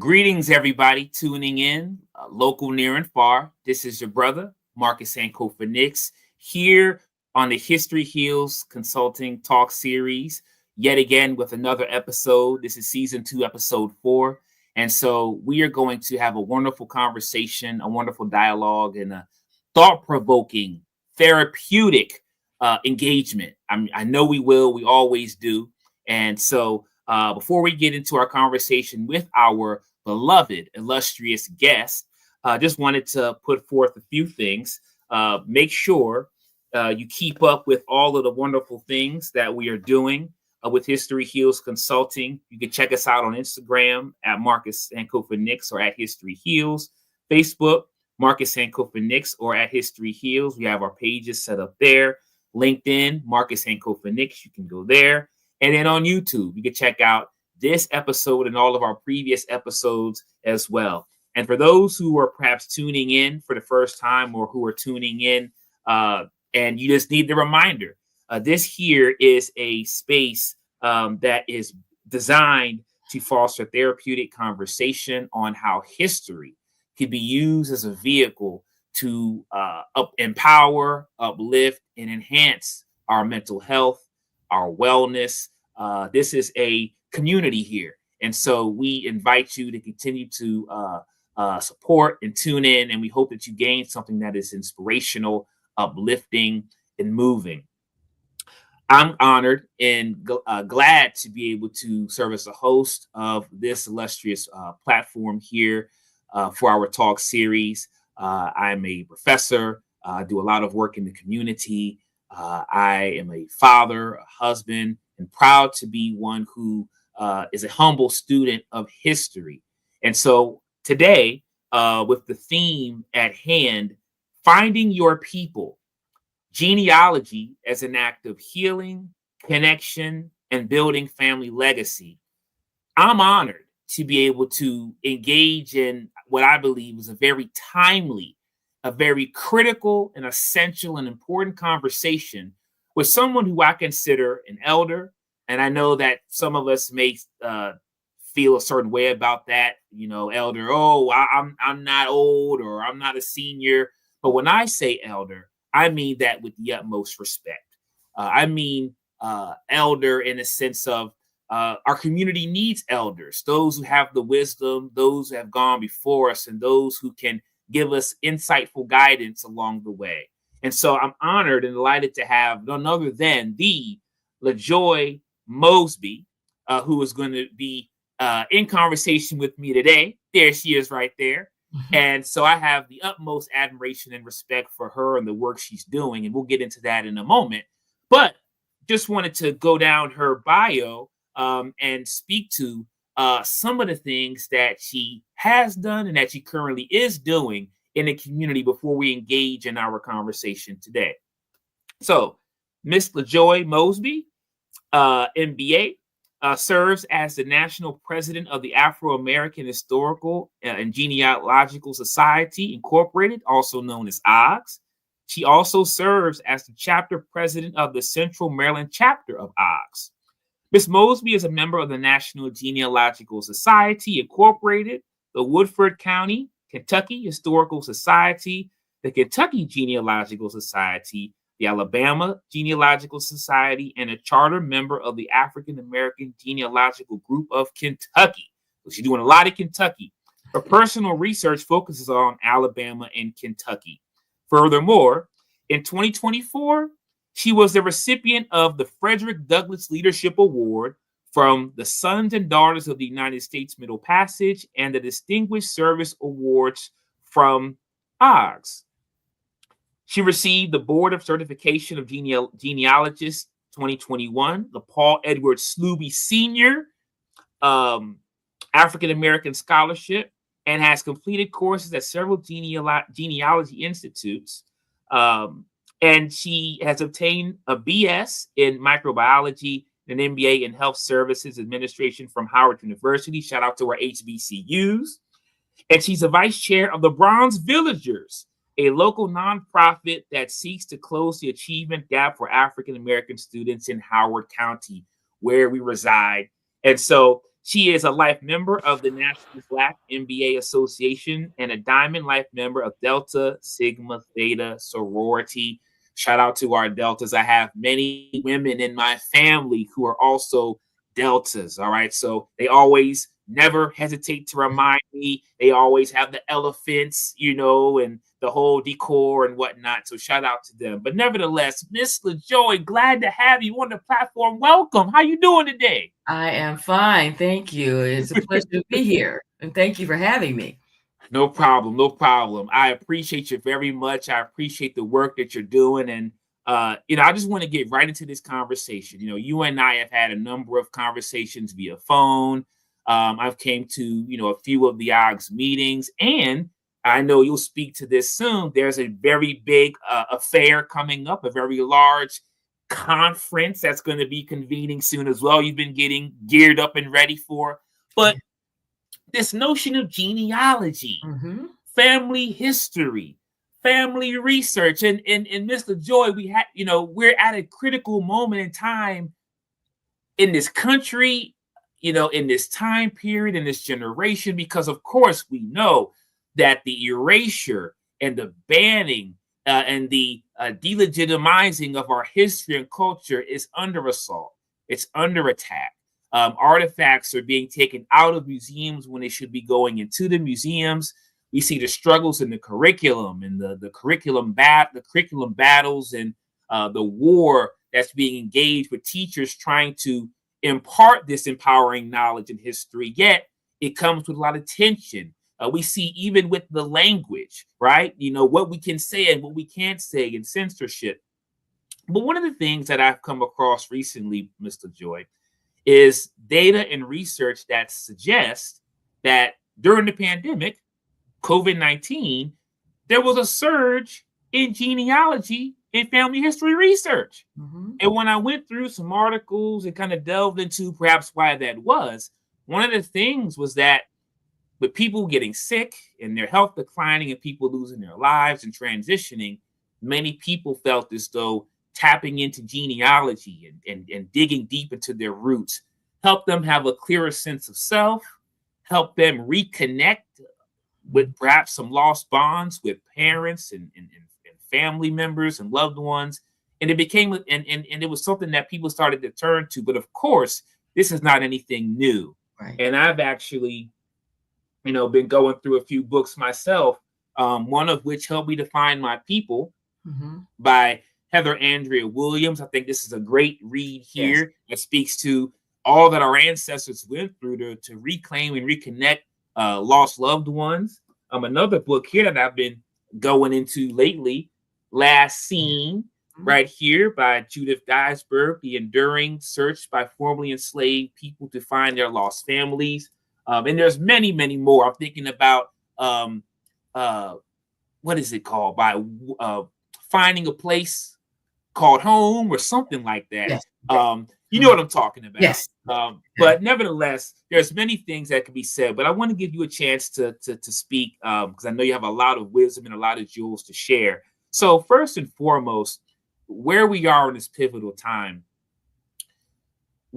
Greetings, everybody tuning in, local, near, and far. This is your brother, Marcus Sankofa Nix, here on the History Heals Consulting Talk Series, yet again with another episode. This is season 2, episode 4. And so we are going to have a wonderful conversation, a wonderful dialogue, and a thought-provoking, therapeutic engagement. I know we will. We always do. And so before we get into our conversation with our beloved, illustrious guest, just wanted to put forth a few things. Make sure you keep up with all of the wonderful things that we are doing with History Heals Consulting. You can check us out on Instagram at Marcus Sankofa Nix or at History Heals. Facebook, Marcus Sankofa Nix or at History Heals. We have our pages set up there. LinkedIn, Marcus Sankofa Nix. You can go there. And then on YouTube, you can check out this episode and all of our previous episodes as well. And for those who are perhaps tuning in for the first time or who are tuning in and you just need the reminder, this here is a space that is designed to foster therapeutic conversation on how history can be used as a vehicle to empower, uplift, and enhance our mental health, our wellness. This is a community here. And so we invite you to continue to support and tune in. And we hope that you gain something that is inspirational, uplifting, and moving. I'm honored and glad to be able to serve as a host of this illustrious platform here for our talk series. I'm a professor. I do a lot of work in the community. I am a father, a husband, and proud to be one who is a humble student of history. And so today, with the theme at hand, finding your people, genealogy as an act of healing, connection, and building family legacy, I'm honored to be able to engage in what I believe is a very timely, a very critical and essential and important conversation with someone who I consider an elder. And I know that some of us may feel a certain way about that, elder. Oh, I'm not old or I'm not a senior. But when I say elder, I mean that with the utmost respect. I mean elder in the sense of our community needs elders, those who have the wisdom, those who have gone before us, and those who can give us insightful guidance along the way. And so I'm honored and delighted to have none other than the Lajoy Mosby, who is going to be in conversation with me today. There she is right there. Mm-hmm. And so I have the utmost admiration and respect for her and the work she's doing. And we'll get into that in a moment. But just wanted to go down her bio and speak to some of the things that she has done and that she currently is doing in the community before we engage in our conversation today. So Miss Lajoy Mosby, MBA, serves as the National President of the Afro-American Historical and Genealogical Society, Incorporated, also known as AAHGS. She also serves as the Chapter President of the Central Maryland Chapter of AAHGS. Miss Mosby is a member of the National Genealogical Society, Incorporated, the Woodford County, Kentucky Historical Society, the Kentucky Genealogical Society, the Alabama Genealogical Society, and a charter member of the African American Genealogical Group of Kentucky. So she's doing a lot of Kentucky. Her personal research focuses on Alabama and Kentucky. Furthermore, in 2024, she was the recipient of the Frederick Douglass Leadership Award from the Sons and Daughters of the United States Middle Passage and the Distinguished Service Awards from AAHGS. She received the Board of Certification of Genealogists 2021, the Paul Edward Sluby Sr. African American Scholarship, and has completed courses at several genealogy institutes. And she has obtained a BS in microbiology, an MBA in health services administration from Howard University. Shout out to our HBCUs. And she's a vice chair of the Bronze Villagers, a local nonprofit that seeks to close the achievement gap for African American students in Howard County, where we reside. And so she is a life member of the National Black MBA Association and a Diamond Life member of Delta Sigma Theta Sorority. Shout out to our Deltas. I have many women in my family who are also Deltas. All right. So they always never hesitate to remind me. They always have the elephants, and the whole decor and whatnot. So shout out to them. But nevertheless, Miss Lajoy, glad to have you on the platform. Welcome. How you doing today? I am fine. Thank you. It's a pleasure to be here. And thank you for having me. No problem. No problem. I appreciate you very much. I appreciate the work that you're doing. And, I just want to get right into this conversation. You and I have had a number of conversations via phone. I've came to, a few of the AAHGS meetings, and I know you'll speak to this soon. There's a very big affair coming up, a very large conference that's going to be convening soon as well. You've been getting geared up and ready for. But this notion of genealogy, family history, family research, and Miss Lajoy, we're at a critical moment in time in this country, in this time period, in this generation, because of course we know that the erasure and the banning and the delegitimizing of our history and culture is under assault. It's under attack. Artifacts are being taken out of museums when they should be going into the museums. We see the struggles in the curriculum and the curriculum battles and the war that's being engaged with teachers trying to impart this empowering knowledge and history. Yet it comes with a lot of tension. We see even with the language, right? What we can say and what we can't say, and censorship. But one of the things that I've come across recently, Mr. Joy, is data and research that suggests that during the pandemic, COVID-19, there was a surge in genealogy and family history research. And when I went through some articles and kind of delved into perhaps why that was, one of the things was that with people getting sick and their health declining and people losing their lives and transitioning, many people felt as though tapping into genealogy and digging deep into their roots helped them have a clearer sense of self, helped them reconnect with perhaps some lost bonds with parents and family members and loved ones. And it became, and it was something that people started to turn to. But of course, this is not anything new. Right. And I've actually, been going through a few books myself, one of which helped me to find my people by Heather Andrea Williams. I think this is a great read here that speaks to all that our ancestors went through to reclaim and reconnect lost loved ones. Another book here that I've been going into lately, Last Seen, right here by Judith Geisberg, The Enduring Search by Formerly Enslaved People to Find Their Lost Families. And there's many, many more. I'm thinking about, what is it called? By Finding a Place Called Home or something like that. Yes. You know what I'm talking about. Yes. But nevertheless, there's many things that can be said, but I want to give you a chance to speak because I know you have a lot of wisdom and a lot of jewels to share. So first and foremost, where we are in this pivotal time,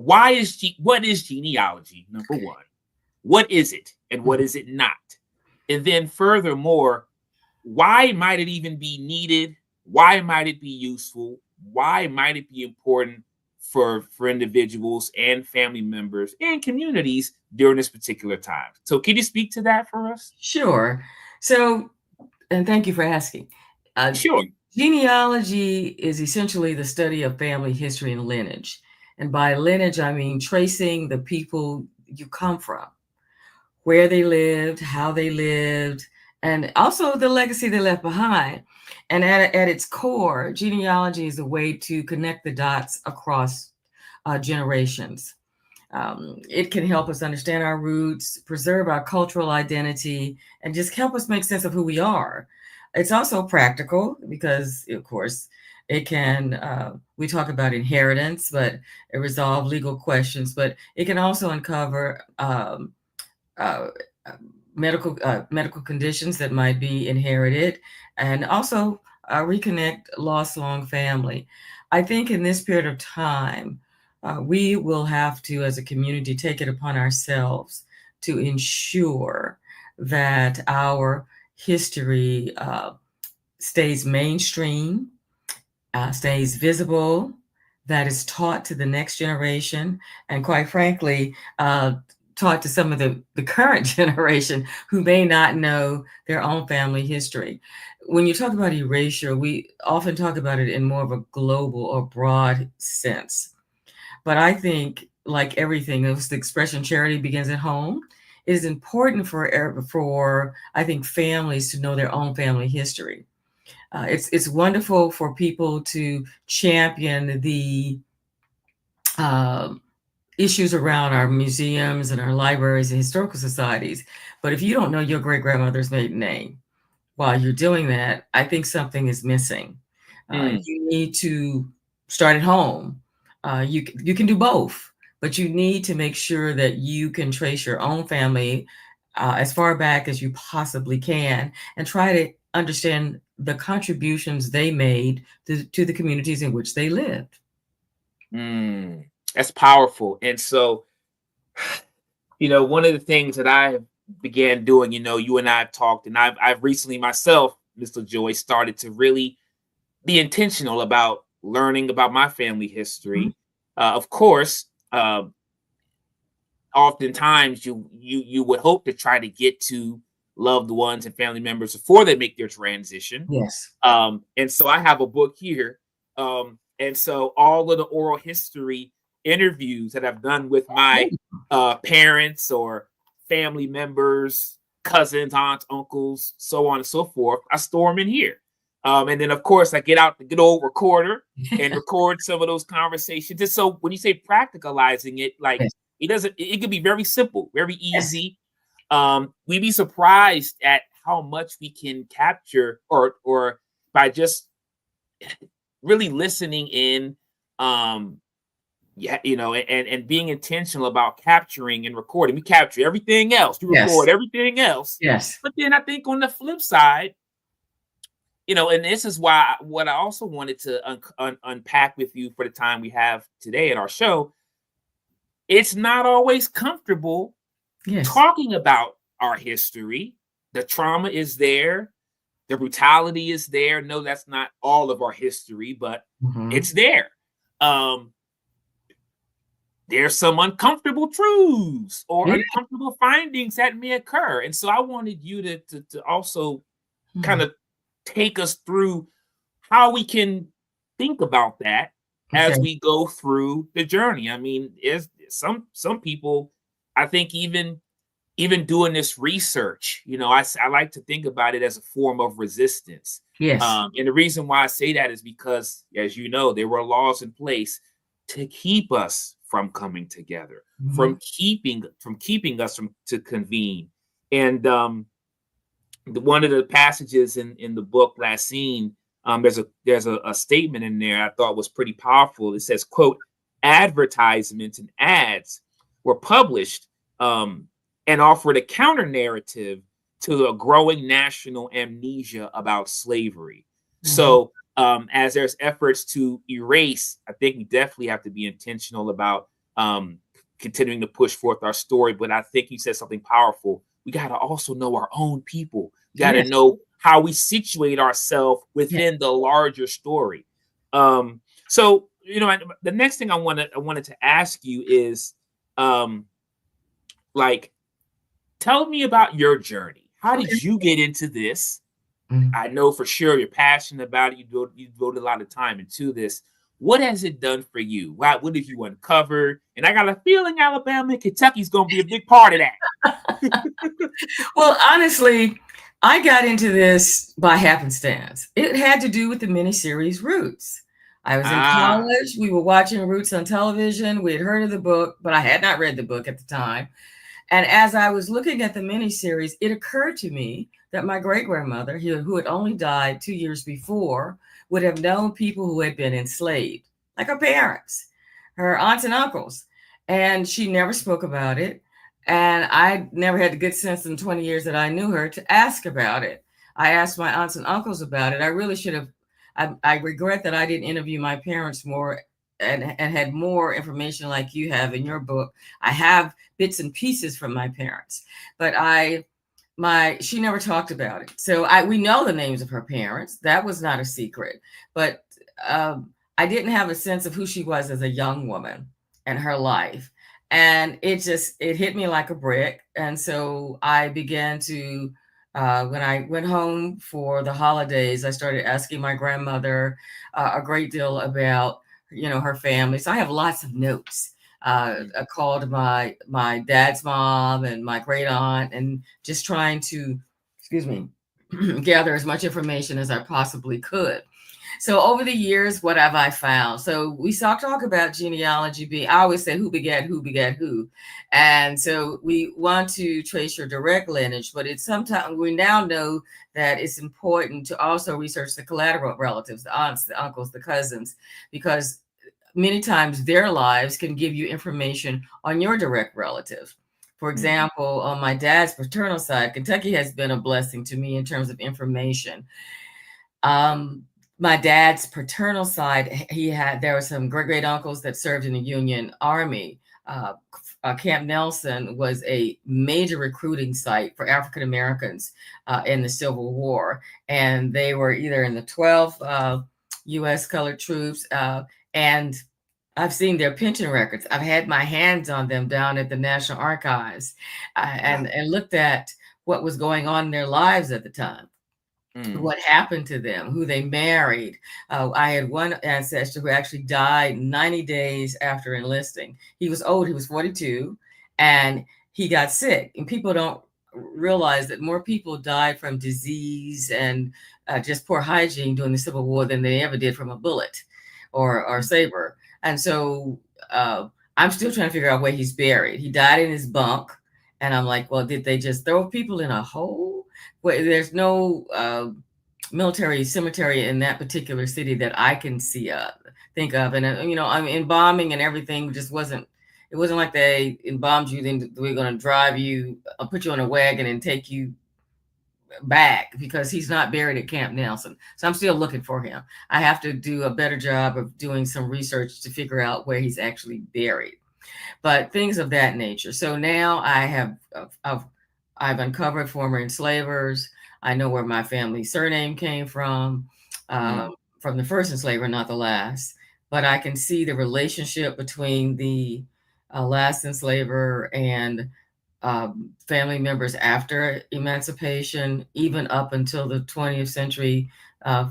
what is genealogy? Number one, what is it and what is it not? And then furthermore, why might it even be needed? Why might it be useful? Why might it be important for individuals and family members and communities during this particular time? So can you speak to that for us? Sure. So, and thank you for asking. Uh, Sure. Genealogy is essentially the study of family history and lineage. And by lineage, I mean tracing the people you come from, where they lived, how they lived, and also the legacy they left behind. And at its core, genealogy is a way to connect the dots across generations. It can help us understand our roots, preserve our cultural identity, and just help us make sense of who we are. It's also practical because, of course, it can, we talk about inheritance, but it resolve legal questions, but it can also uncover uh, medical conditions that might be inherited, and also reconnect lost long family. I think in this period of time, we will have to, as a community, take it upon ourselves to ensure that our history stays mainstream, stays visible, that is taught to the next generation, and quite frankly, taught to some of the current generation who may not know their own family history. When you talk about erasure, we often talk about it in more of a global or broad sense. But I think, like everything, it was the expression charity begins at home. It is important for I think families to know their own family history. It's wonderful for people to champion the uh, issues around our museums and our libraries and historical societies. But if you don't know your great grandmother's maiden name while you're doing that, I think something is missing. Mm, You need to start at home. You can do both, but you need to make sure that you can trace your own family as far back as you possibly can, and try to understand the contributions they made to the communities in which they lived. mm. That's powerful. And so, one of the things that I began doing, you and I have talked, and I've recently myself, Mr. Joy, started to really be intentional about learning about my family Mhm. history. Of course, oftentimes you would hope to try to get to loved ones and family members before they make their transition. Yes. And so I have a book here. And so all of the oral history interviews that I've done with my parents or family members, cousins, aunts, uncles, so on and so forth, I store them in here. And then, of course, I get out the good old recorder and record some of those conversations. And so when you say practicalizing it, like Yes. it could be very simple, very Yes. easy. We'd be surprised at how much we can capture or by just really listening in, um yeah, and being intentional about capturing and recording. We capture everything else, you record Yes. everything else. Yes. But then I think on the flip side, and this is why what I also wanted to unpack with you for the time we have today at our show, it's not always comfortable Yes. talking about our history. The trauma is there, the brutality is there. No, that's not all of our history, but Mhm. it's there. Um, there's some uncomfortable truths or Yeah. uncomfortable findings that may occur. And so I wanted you to also kind Mhm. of take us through how we can think about that Okay. as we go through the journey. I mean, is some people, I think even doing this research, I like to think about it as a form of resistance. Yes. And the reason why I say that is because, as you know, there were laws in place to keep us from coming together, Mhm. from keeping us from to convene. And one of the passages in the book Last Seen, there's a statement in there I thought was pretty powerful. It says, "quote Advertisements and ads were published and offered a counter narrative to a growing national amnesia about slavery." Mhm. So, as there's efforts to erase, I think we definitely have to be intentional about um, continuing to push forth our story. But I think you said something powerful. We got to also know our own people. We got to Yes. know how we situate ourselves Yeah. within the larger story. So the next thing I wanted to ask you is, um, like, tell me about your journey. How Okay. did you get into this? Mm. I know for sure you're passionate about it. You devoted a lot of time into this. What has it done for you? What have you uncovered? And I got a feeling Alabama and Kentucky's going to be a big part of that. Well, honestly, I got into this by happenstance. It had to do with the miniseries Roots. I was in Ah, college. We were watching Roots on television. We had heard of the book, but I had not read the book at the time. And as I was looking at the miniseries, it occurred to me that my great grandmother, who had only died 2 years before, would have known people who had been enslaved, like her parents, her aunts and uncles. And she never spoke about it. And I never had the good sense in 20 years that I knew her to ask about it. I asked my aunts and uncles about it. I really should have. I regret that I didn't interview my parents more and had more information like you have in your book. I have bits and pieces from my parents, but she never talked about it. So we know the names of her parents. That was not a secret, but I didn't have a sense of who she was as a young woman and her life. And it hit me like a brick. And so I began to, when I went home for the holidays, I started asking my grandmother a great deal about, her family. So I have lots of notes. I called my dad's mom and my great aunt, and just trying to, excuse me, gather as much information as I possibly could. So over the years, what have I found? So we talk about genealogy. I always say who begat who. And so we want to trace your direct lineage, but it's sometimes we now know that it's important to also research the collateral relatives, the aunts, the uncles, the cousins, because many times their lives can give you information on your direct relative. For example, on my dad's paternal side, Kentucky has been a blessing to me in terms of information. My dad's paternal side, there were some great great uncles that served in the Union Army. Camp Nelson was a major recruiting site for African Americans in the Civil War, and they were either in the 12th U.S. Colored Troops, and I've seen their pension records. I've had my hands on them down at the National Archives, and looked at what was going on in their lives at the time, what happened to them, who they married. I had one ancestor who actually died 90 days after enlisting. He was old, he was 42, and he got sick. And people don't realize that more people died from disease and just poor hygiene during the Civil War than they ever did from a bullet or saber. And so I'm still trying to figure out where he's buried. He died in his bunk. And I'm like, well, did they just throw people in a hole? Well, there's no military cemetery in that particular city that I can think of. And, I mean, embalming and everything just wasn't, it wasn't like they embalmed you, then we're going to drive you, put you on a wagon and take you back, because he's not buried at Camp Nelson. So I'm still looking for him. I have to do a better job of doing some research to figure out where he's actually buried, but things of that nature. So now I've uncovered former enslavers. I know where my family surname came from the first enslaver, not the last. But I can see the relationship between the last enslaver and family members after emancipation, even up until the 20th century.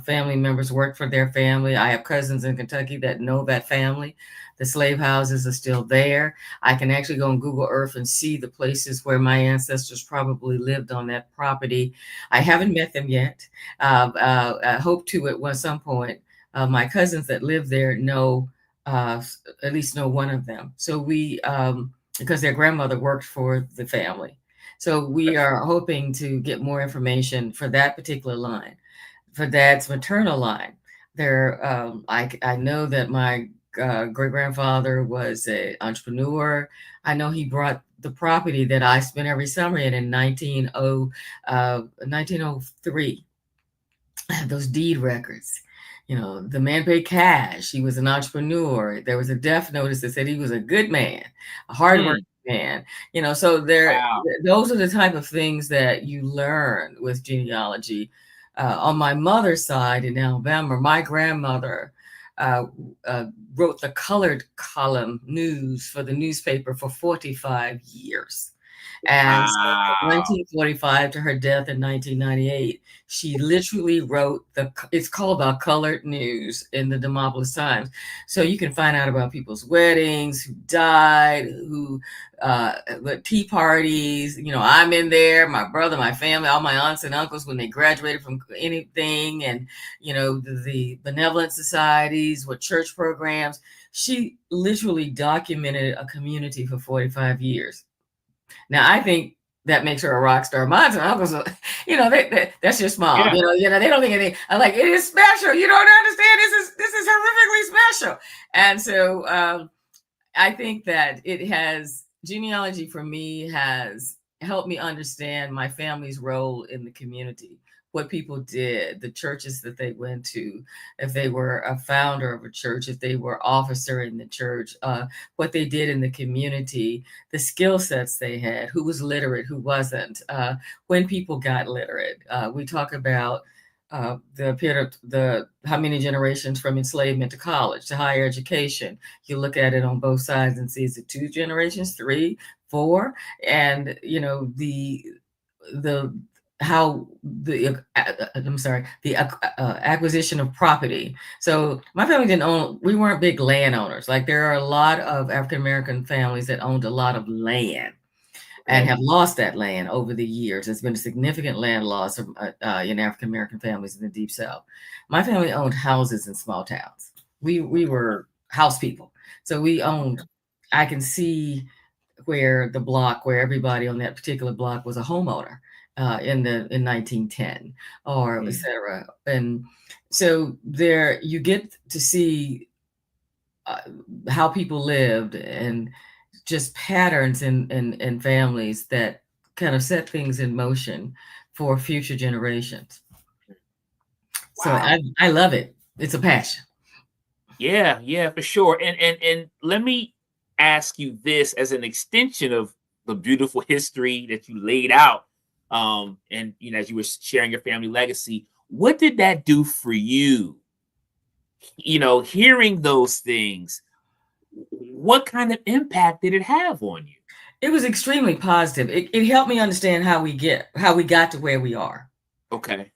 Family members worked for their family. I have cousins in Kentucky that know that family. The slave houses are still there. I can actually go on Google Earth and see the places where my ancestors probably lived on that property. I haven't met them yet. I hope to at some point. My cousins that live there at least know one of them. So because their grandmother worked for the family. So we are hoping to get more information for that particular line. For dad's maternal line, I know that my great grandfather was an entrepreneur. I know he brought the property that I spent every summer in 1903. I have those deed records. The man paid cash. He was an entrepreneur. There was a death notice that said he was a good man, a hardworking man. So Wow. those are the type of things that you learn with genealogy. On my mother's side in Alabama, my grandmother uh, wrote the colored column news for the newspaper for 45 years. And so from Wow. 1945 to her death in 1998, she literally wrote it's called the Colored News in the Demopolis Times. So you can find out about people's weddings, who died, the tea parties. I'm in there, my brother, my family, all my aunts and uncles when they graduated from anything, and, the benevolent societies, what church programs. She literally documented a community for 45 years. Now, I think that makes her a rock star. Moms and uncles, that's just mom. Yeah. They don't think anything. I'm like, it is special. You don't understand. This is horrifically special. And so I think that genealogy for me has helped me understand my family's role in the community, what people did, the churches that they went to, if they were a founder of a church, if they were officer in the church, what they did in the community, the skill sets they had, who was literate, who wasn't, when people got literate. We talk about the period, how many generations from enslavement to college to higher education. You look at it on both sides and see, is it 2 generations, 3, 4, and the how the I'm sorry, the acquisition of property. So my family we weren't big landowners. Like, there are a lot of African American families that owned a lot of land and have lost that land over the years. There's been a significant land loss in African American families in the Deep South. My family owned houses in small towns. We were house people, so we owned. I can see where everybody on that particular block was a homeowner in 1910 or etc. And so there you get to see how people lived and just patterns in families that kind of set things in motion for future generations. So Wow. I love it. It's a passion. Yeah, for sure. And let me ask you this as an extension of the beautiful history that you laid out. And as you were sharing your family legacy, what did that do for you? Hearing those things, what kind of impact did it have on you? It was extremely positive. It helped me understand how we got to where we are. Okay.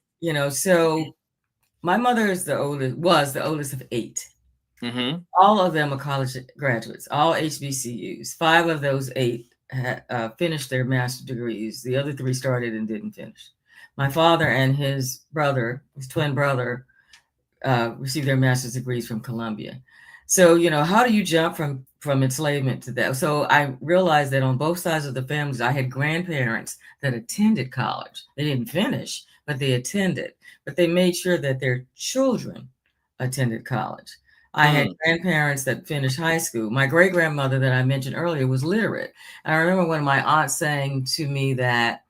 So my mother was the oldest of 8. Mm-hmm. All of them are college graduates, all HBCUs. 5 of those 8 finished their master's degrees. The other 3 started and didn't finish. My father and his twin brother, received their master's degrees from Columbia. So, how do you jump from enslavement to that? So I realized that on both sides of the families, I had grandparents that attended college. They didn't finish, but they attended. But they made sure that their children attended college. I had grandparents that finished high school. My great grandmother that I mentioned earlier was literate. I remember one of my aunts saying to me that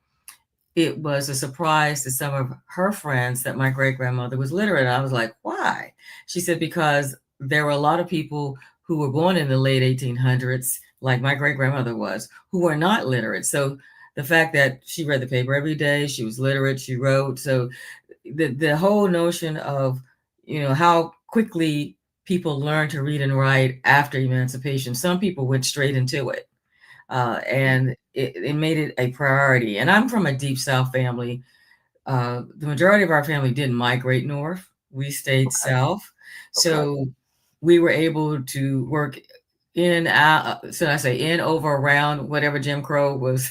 it was a surprise to some of her friends that my great grandmother was literate. I was like, why? She said, because there were a lot of people who were born in the late 1800s, like my great grandmother was, who were not literate. So the fact that she read the paper every day, she was literate, she wrote. So the whole notion of, how quickly people learn to read and write after emancipation, some people went straight into it. And it made it a priority. And I'm from a Deep South family. The majority of our family didn't migrate north. We stayed south. Okay. So we were able to work in, over, around whatever Jim Crow was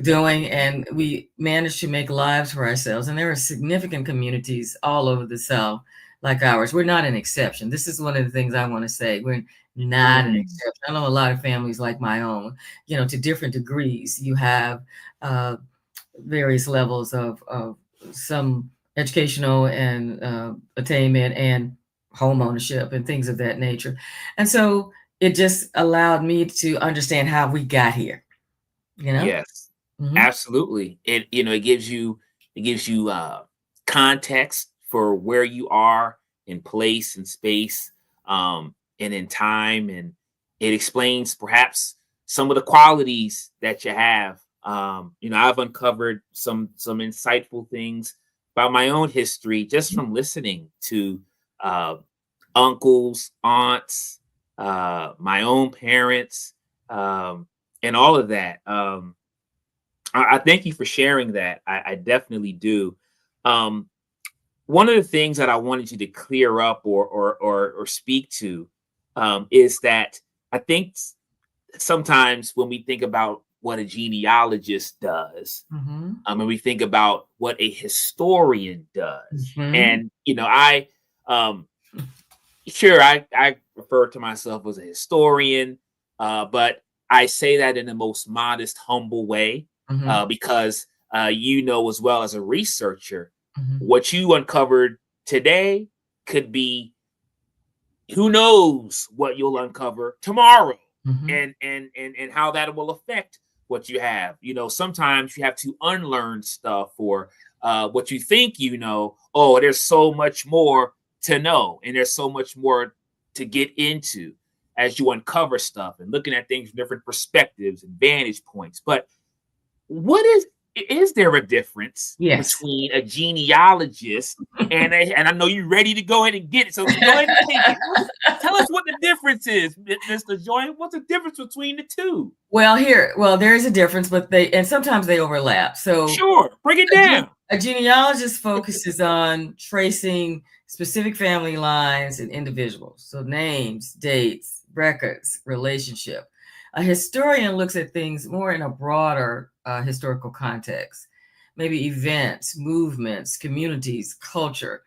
doing. And we managed to make lives for ourselves. And there are significant communities all over the South like ours. We're not an exception. This is one of the things I want to say. We're not an exception. I know a lot of families like my own, to different degrees. You have various levels of some educational and attainment and home ownership and things of that nature. And so it just allowed me to understand how we got here, Yes, Mhm. absolutely. It gives you context for where you are in place and space, and in time, and it explains perhaps some of the qualities that you have. I've uncovered some insightful things about my own history just from listening to uh, uncles, aunts, my own parents, and all of that. I thank you for sharing that. I definitely do. Um, One of the things that I wanted you to clear up or speak to is that I think sometimes when we think about what a genealogist does, Mm-hmm. and we think about what a historian does, Mm-hmm. and I um, sure I refer to myself as a historian, but I say that in the most modest, humble way, Mm-hmm. because as well as a researcher, Mm-hmm. what you uncovered today could be, who knows what you'll uncover tomorrow, Mm-hmm. and how that will affect what you have. Sometimes you have to unlearn stuff, or what you think oh, there's so much more to know, and there's so much more to get into as you uncover stuff and looking at things from different perspectives and vantage points. But what is there a difference Yes. between a genealogist and I know you're ready to go ahead and get it, so go ahead and take it. Tell us what the difference is, Mr. Joy. What's the difference between the two? Well, there is a difference, but sometimes they overlap. So Sure, bring it down. a genealogist focuses on tracing specific family lines and individuals. So names, dates, records, relationship. A historian looks at things more in a broader historical context, maybe events, movements, communities, culture.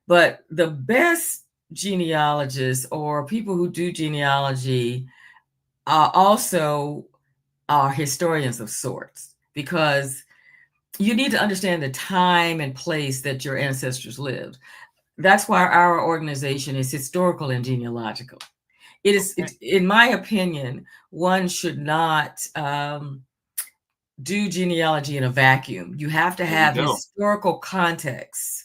But the best genealogists or people who do genealogy also are historians of sorts, because you need to understand the time and place that your ancestors lived. That's why our organization is historical and genealogical. Okay. In my opinion, one should not do genealogy in a vacuum. You have to There you have go. historical context,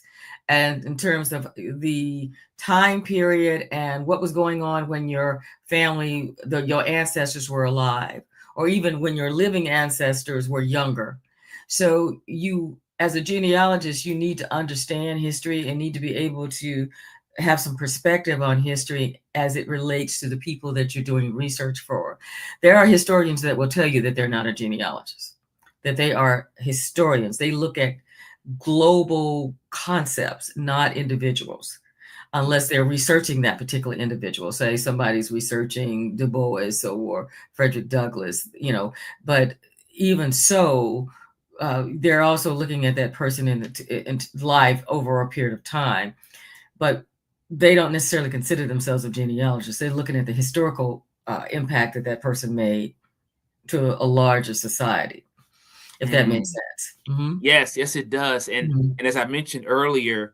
and in terms of the time period and what was going on when your family, your ancestors were alive, or even when your living ancestors were younger. So you, as a genealogist, you need to understand history and need to be able to have some perspective on history as it relates to the people that you're doing research for. There are historians that will tell you that they're not a genealogist, that they are historians. They look at global concepts, not individuals, unless they're researching that particular individual. Say somebody's researching Du Bois or Frederick Douglass, but even so, they're also looking at that person in life over a period of time, but they don't necessarily consider themselves a genealogist. They're looking at the historical impact that person made to a larger society, if that makes Mm. sense. Mm-hmm. Yes, yes, it does. And Mm-hmm. and as I mentioned earlier,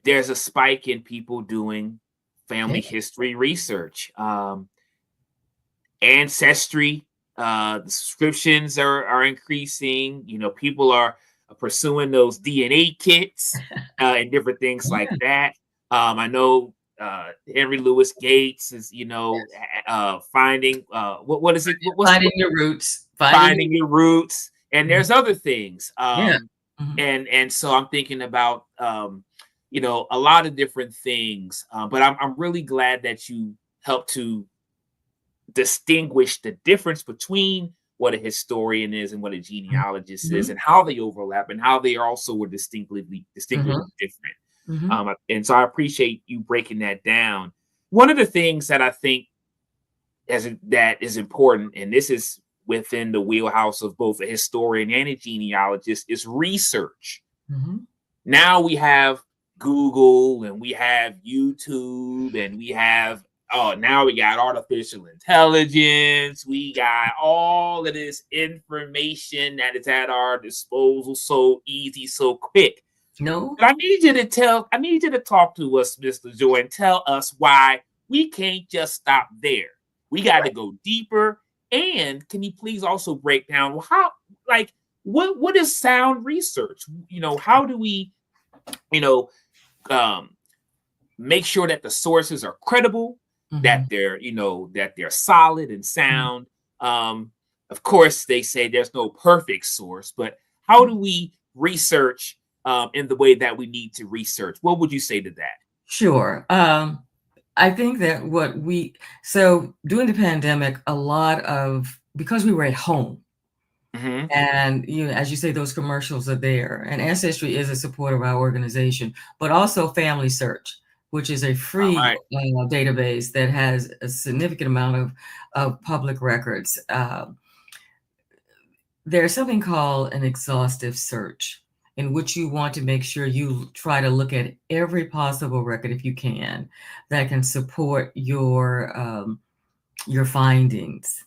there's a spike in people doing family Yeah. history research. Ancestry, the subscriptions are increasing. People are pursuing those DNA kits, and different things like Yeah. that. I know Henry Louis Gates is finding what is it? What's Finding your roots. finding your roots, and Mhm. there's other things. Yeah. Mhm. And so I'm thinking about a lot of different things. But I'm really glad that you helped to distinguish the difference between what a historian is and what a genealogist is, Mhm. and how they overlap, and how they also were distinctly Mhm. different. Mhm. And so I appreciate you breaking that down. One of the things that I think that is important, and this is within the wheelhouse of both a historian and a genealogist, is research. Mhm. Now we have Google, and we have YouTube, and we have, oh, now we got artificial intelligence. We got all of this information that is at our disposal so easy, so quick. No. But I need you to talk to us, Mr. Joy, and tell us why we can't just stop there. We got to Right. go deeper. And can you please also break down, well, how, like, what is sound research? How do we, you know, um, make sure that the sources are credible, that Mhm. they're, that they're solid and Mhm. sound. Um, of course, they say there's no perfect source, but how do we research in the way that we need to research? What would you say to that? Sure. I think that so during the pandemic, a lot of, because we were at home, Hmm. and as you say, those commercials are there. And Ancestry is a support of our organization, but also Family Search, which is a All free right. database that has a significant amount of public records. There's something called an exhaustive search, in which you want to make sure you try to look at every possible record, if you can, that can support your findings.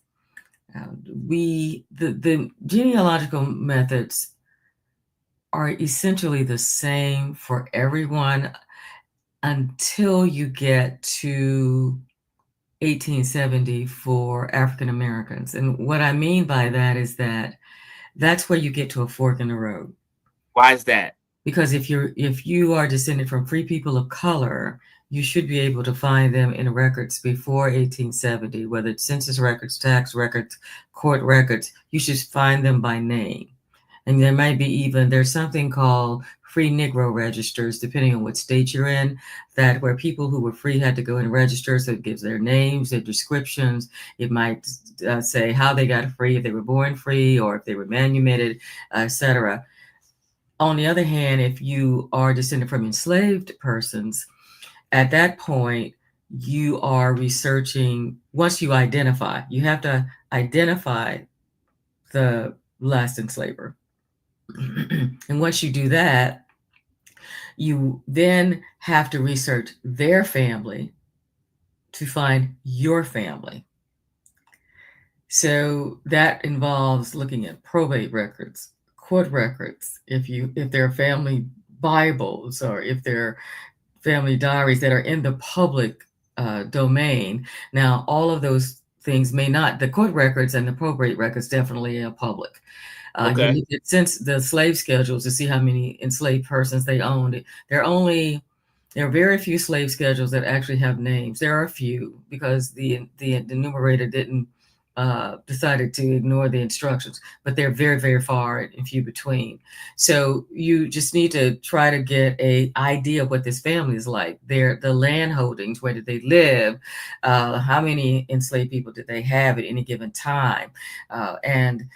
The genealogical methods are essentially the same for everyone until you get to 1870 for African Americans. And what I mean by that is that that's where you get to a fork in the road. Why is that? Because if you are descended from free people of color, you should be able to find them in records before 1870, whether it's census records, tax records, court records. You should find them by name. And there's something called free Negro registers, depending on what state you're in, that where people who were free had to go and register. So it gives their names, their descriptions. It might say how they got free, if they were born free or if they were manumitted, etc. On the other hand, if you are descended from enslaved persons, at that point, you are researching. Once you have to identify the last enslaver. And once you do that, you then have to research their family to find your family. So that involves looking at probate records, court records, if there are family Bibles, or if they're family diaries that are in the public domain. Now, all of those things may not, the court records and the probate records definitely are public. You Okay. look at since the slave schedules to see how many enslaved persons they owned. There are very few slave schedules that actually have names. There are a few because the numerator didn't decided to ignore the instructions, but they're very, very far and few between. So you just need to try to get a idea of what this family is like. The land holdings, where did they live, how many enslaved people did they have at any given time, and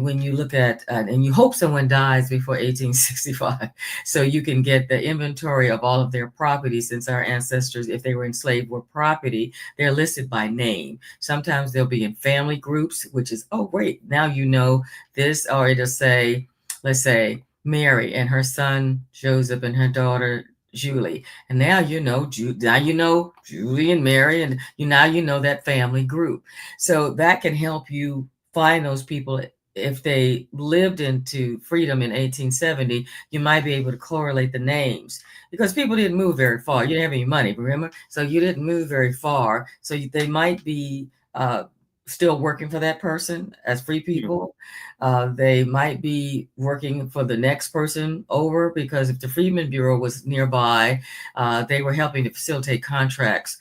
when you look at, and you hope someone dies before 1865, so you can get the inventory of all of their property, since our ancestors, if they were enslaved, were property, they're listed by name. Sometimes they'll be in family groups, which is, oh, wait, now you know this, or it'll say, let's say, Mary and her son Joseph and her daughter Julie. And now you know Julie and Mary, and now you know that family group. So that can help you find those people. If they lived into freedom in 1870, you might be able to correlate the names, because people didn't move very far. You didn't have any money, remember? So you didn't move very far. So they might be still working for that person as free Hmm. people. They might be working for the next person over, because if the Freedmen Bureau was nearby, they were helping to facilitate contracts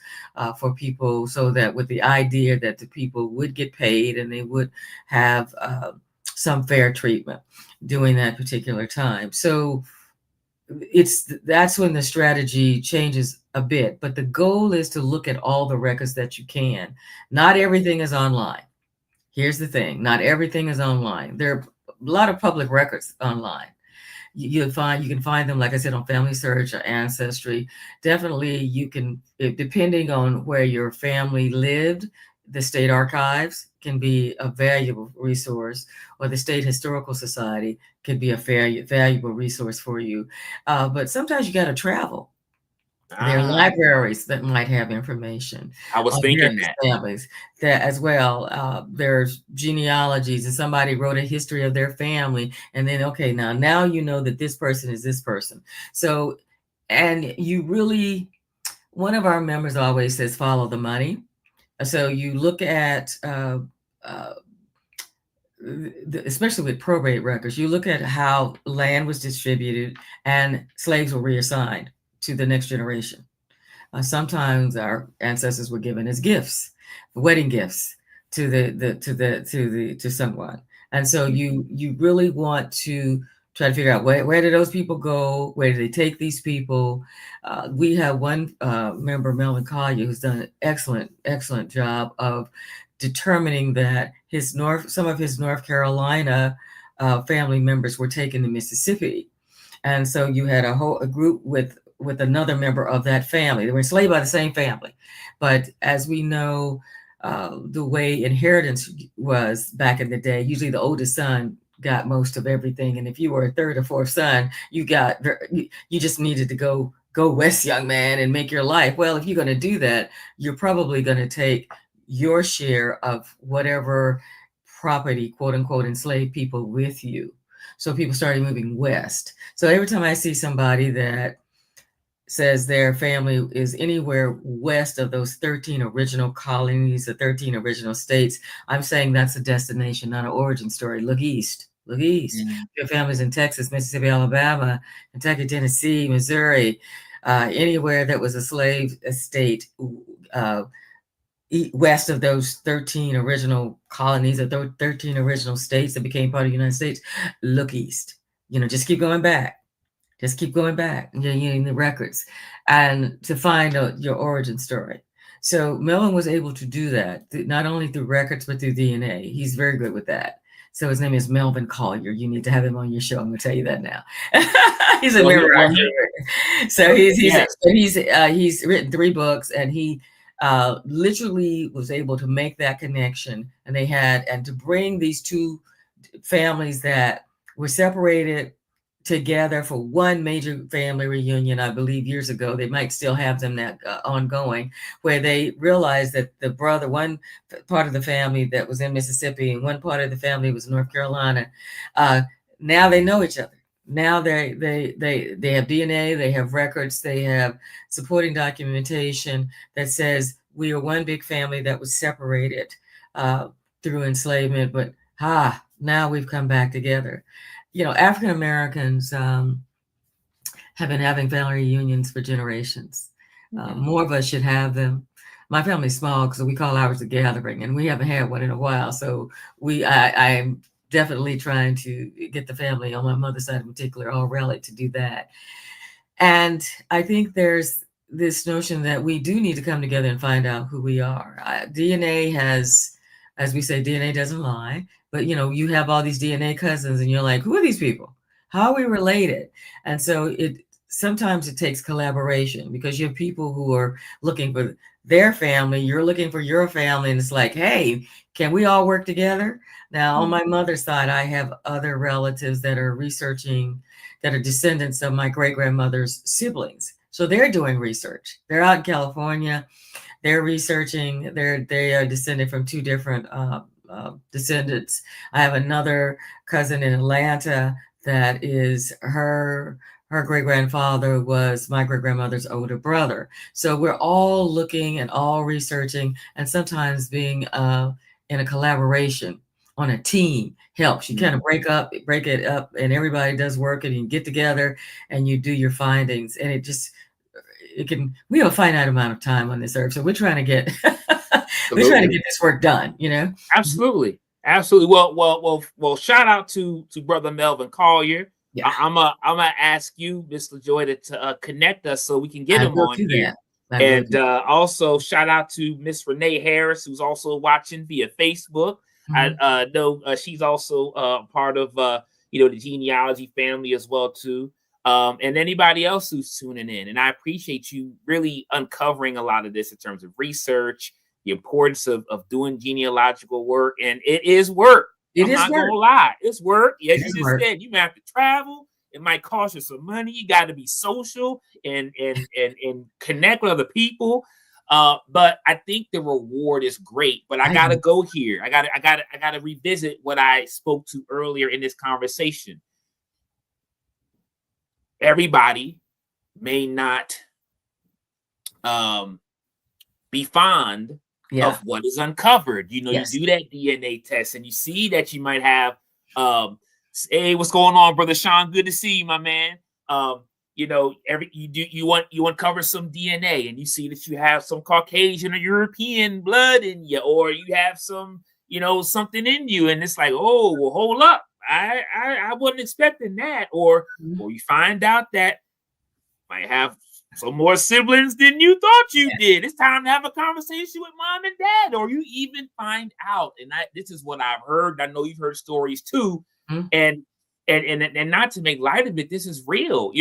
for people, so that with the idea that the people would get paid and they would have some fair treatment during that particular time. So that's when the strategy changes a bit. But the goal is to look at all the records that you can. Not everything is online. Here's the thing: not everything is online. There are a lot of public records online. You can find them, like I said, on Family Search or Ancestry. Definitely, you can, depending on where your family lived, the state archives can be a valuable resource, or the State Historical Society can be a valuable resource for you. But sometimes you got to travel. There are Ah, libraries that might have information I was on thinking various that. families that as well. There's genealogies, and somebody wrote a history of their family, and then okay, now you know that this person is this person. So, and you really, one of our members always says, follow the money. So you look at uh, especially with probate records, you look at how land was distributed and slaves were reassigned to the next generation. Sometimes our ancestors were given as gifts, wedding gifts to someone. And so you really want to try to figure out where did those people go? Where did they take these people? We have one member, Melvin Collier, who's done an excellent job of determining that some of his North Carolina family members were taken to Mississippi. And so you had a group with another member of that family. They were enslaved by the same family. But as we know, the way inheritance was back in the day, usually the oldest son got most of everything. And if you were a third or fourth son, you just needed to go west, young man, and make your life. Well, if you're going to do that, you're probably going to take your share of whatever property, quote unquote, enslaved people with you. So people started moving west. So every time I see somebody that says their family is anywhere west of those 13 original colonies, the 13 original states, I'm saying that's a destination, not an origin story. Look east. Look east. Mm-hmm. Your family's in Texas, Mississippi, Alabama, Kentucky, Tennessee, Missouri, anywhere that was a slave state, west of those 13 original colonies, or 13 original states that became part of the United States, look east. Just keep going back. Just keep going back in the records and to find out your origin story. So Melvin was able to do that, not only through records, but through DNA. He's very good with that. So his name is Melvin Collier. You need to have him on your show. I'm going to tell you that now. He's a memorizer. So he's written 3 books, and he literally was able to make that connection. And to bring these 2 families that were separated together for one major family reunion, I believe years ago. They might still have them that ongoing, where they realized that one part of the family that was in Mississippi and one part of the family was in North Carolina. Now they know each other. Now they have DNA, they have records, they have supporting documentation that says we are one big family that was separated through enslavement, but now we've come back together. African Americans have been having family reunions for generations. More of us should have them. My family's small because we call ours a gathering, and we haven't had one in a while. So I'm definitely trying to get the family on my mother's side in particular, all rallied to do that. And I think there's this notion that we do need to come together and find out who we are. DNA has, as we say, DNA doesn't lie. But, you have all these DNA cousins and you're like, who are these people? How are we related? And so sometimes it takes collaboration, because you have people who are looking for their family. You're looking for your family. And it's like, hey, can we all work together? Now, on my mother's side, I have other relatives that are researching, that are descendants of my great-grandmother's siblings. So they're doing research. They're out in California. They're researching. They are descended from 2 different descendants. I have another cousin in Atlanta that is her great-grandfather was my great-grandmother's older brother. So we're all looking and all researching, and sometimes being in a collaboration on a team helps. You kind of break it up, and everybody does work, and you get together and you do your findings, and we have a finite amount of time on this earth, so we're trying to get this work done, Absolutely. Well, shout out to brother Melvin Collier. Yeah. I'm gonna ask you, Miss Lajoy, to connect us so we can get him on here. And also shout out to Miss Renee Harris, who's also watching via Facebook. I know she's also part of the genealogy family as well too. And anybody else who's tuning in. And I appreciate you really uncovering a lot of this in terms of research, the importance of doing genealogical work. And it is work. I'm not gonna lie, it's work. Yes, you just said you might have to travel. It might cost you some money. You got to be social and connect with other people. But I think the reward is great. But I gotta go here. I gotta revisit what I spoke to earlier in this conversation. Everybody may not be fond of what is uncovered. You do that DNA test and you see that you might have hey, what's going on, brother Sean? Good to see you, my man. you uncover some DNA and you see that you have some Caucasian or European blood in you, or you have some, something in you, and it's like, oh, well, hold up, I wasn't expecting that, or you find out that might have some more siblings than you thought you did. It's time to have a conversation with mom and dad, or you even find out. And this is what I've heard. I know you've heard stories too, and not to make light of it, this is real.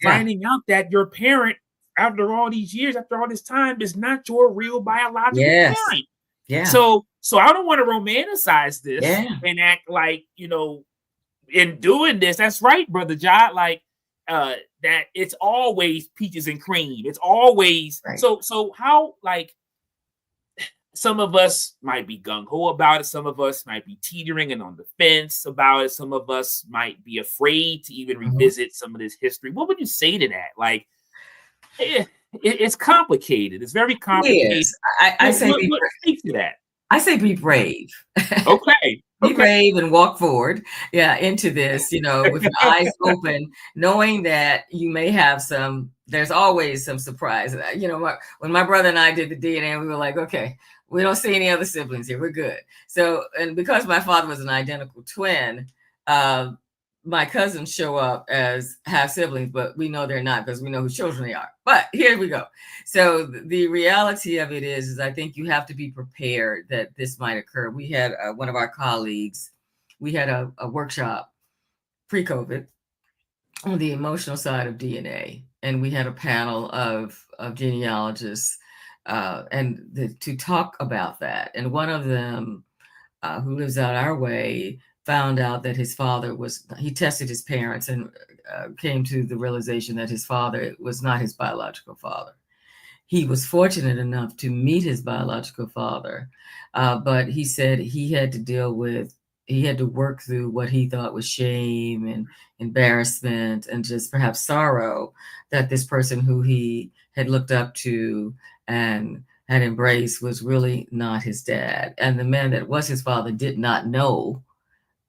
Finding out that your parent, after all these years, after all this time, is not your real biological parent. Yeah. So I don't want to romanticize this and act like, in doing this, that's right, Brother Jod, like that it's always peaches and cream. It's always right. So how, like, some of us might be gung-ho about it, some of us might be teetering and on the fence about it, some of us might be afraid to even revisit some of this history. What would you say to that? Like, it's complicated. It's very complicated. Yes. I say speak to that. I say be brave. Okay. Be brave and walk forward, into this, with your eyes open, knowing that you may have there's always some surprise. When my brother and I did the DNA, we were like, okay, we don't see any other siblings here. We're good. So, and because my father was an identical twin, my cousins show up as half siblings, but we know they're not because we know whose children they are. But here we go. So the reality of it is I think you have to be prepared that this might occur. We had one of our colleagues, we had a workshop pre-COVID on the emotional side of DNA. And we had a panel of genealogists to talk about that. And one of them, who lives out our way, found out that his father he tested his parents and came to the realization that his father was not his biological father. He was fortunate enough to meet his biological father, but he said he had to work through what he thought was shame and embarrassment and just perhaps sorrow that this person who he had looked up to and had embraced was really not his dad. And the man that was his father did not know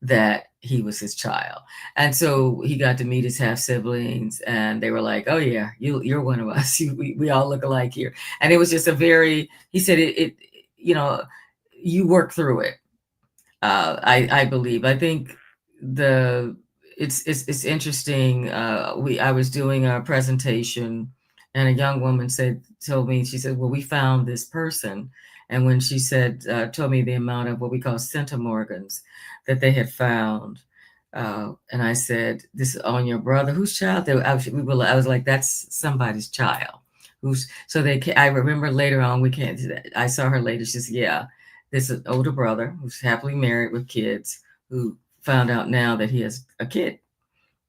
that he was his child. And so he got to meet his half siblings and they were like, oh yeah, you're one of us. We all look alike here. And it was just he said you work through it. I believe. I think it's interesting. I was doing a presentation and a young woman told me, she said, well, we found this person. And when she told me the amount of what we call centimorgans that they had found, and I said, this is on your brother, whose child? I was like, that's somebody's child. I remember later on, I saw her later. She said, yeah, this is an older brother who's happily married with kids, who found out now that he has a kid,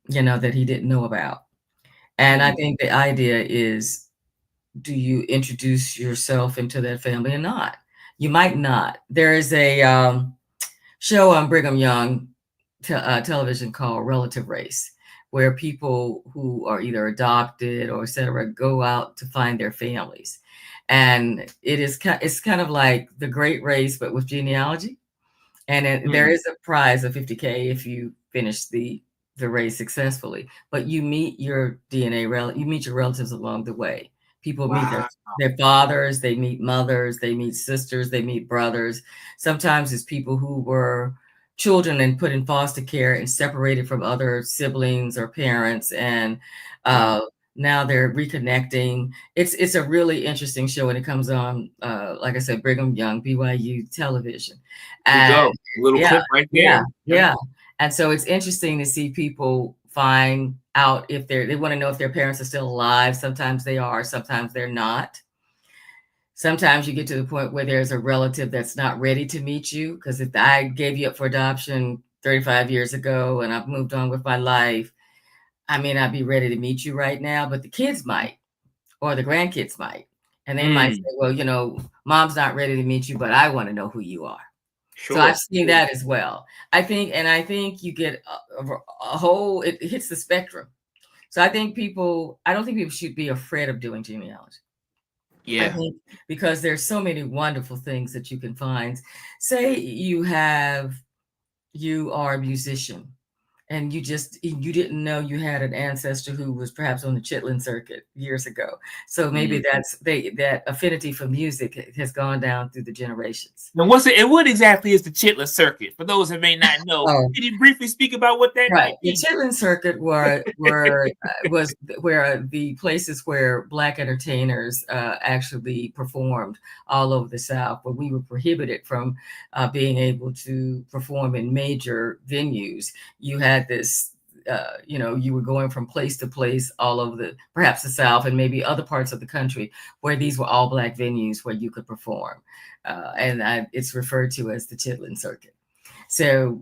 that he didn't know about. And I think the idea is, do you introduce yourself into that family or not? You might not. There is a show on Brigham Young television called Relative Race, where people who are either adopted or et cetera go out to find their families. And it's kind of like The Great Race, but with genealogy. And there is a prize of $50K if you finish the race successfully. But you meet your you meet your relatives along the way. People meet their fathers, they meet mothers, they meet sisters, they meet brothers. Sometimes it's people who were children and put in foster care and separated from other siblings or parents, and now they're reconnecting. It's a really interesting show, and it comes on, like I said, Brigham Young, BYU television. And little clip right there. Yeah. And so it's interesting to see people find out if they want to know if their parents are still alive. Sometimes they are, sometimes they're not. Sometimes you get to the point where there's a relative that's not ready to meet you, because if I gave you up for adoption 35 years ago and I've moved on with my life, I may not be ready to meet you right now, but the kids might, or the grandkids might. And they might say, well, mom's not ready to meet you, but I want to know who you are. Sure. So I've seen that as well. I think you get a whole, it hits the spectrum. So I don't think people should be afraid of doing genealogy. Yeah. I think because there's so many wonderful things that you can find. Say you are a musician and you didn't know you had an ancestor who was perhaps on the Chitlin circuit years ago. So maybe that affinity for music has gone down through the generations. And what exactly is the Chitlin circuit? For those that may not know, Oh, can you briefly speak about what that right. might The be? Chitlin circuit was where the places where Black entertainers actually performed all over the South, but we were prohibited from being able to perform in major venues. You had this. You were going from place to place all over perhaps the South and maybe other parts of the country where these were all Black venues where you could perform. It's referred to as the Chitlin circuit. So,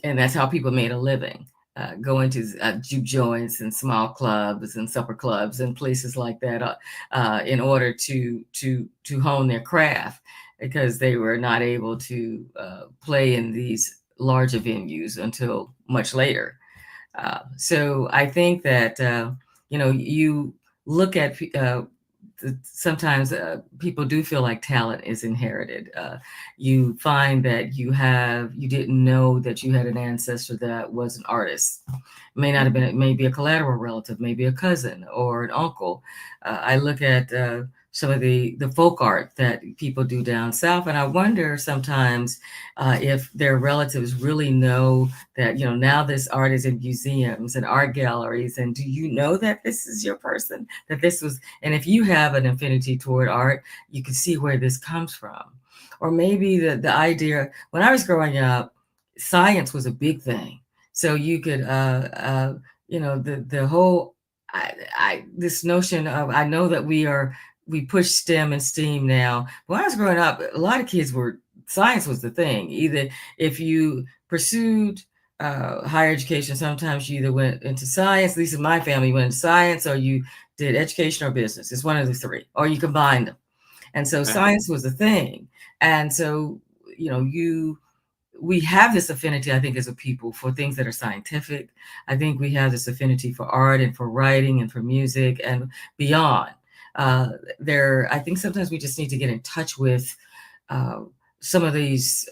and that's how people made a living, going to juke joints and small clubs and supper clubs and places like that, in order to hone their craft, because they were not able to play in these larger venues until much later. So I think that you look at sometimes people do feel like talent is inherited. You find that you didn't know that you had an ancestor that was an artist. May not have been, it may be a collateral relative, maybe a cousin or an uncle. I look at some of the folk art that people do down south, and I wonder sometimes if their relatives really know that, now this art is in museums and art galleries, and do you know that this is your person, that this was, and if you have an affinity toward art, you can see where this comes from. Or maybe the idea, when I was growing up, science was a big thing. So you could, the whole, this notion of, I know that we push STEM and STEAM now. When I was growing up, a lot of kids science was the thing. Either if you pursued higher education, sometimes you either went into science, at least in my family, went into science, or you did education or business. It's one of the three, or you combined them. And so science was the thing. And so, we have this affinity, I think, as a people for things that are scientific. I think we have this affinity for art and for writing and for music and beyond. I think sometimes we just need to get in touch with some of these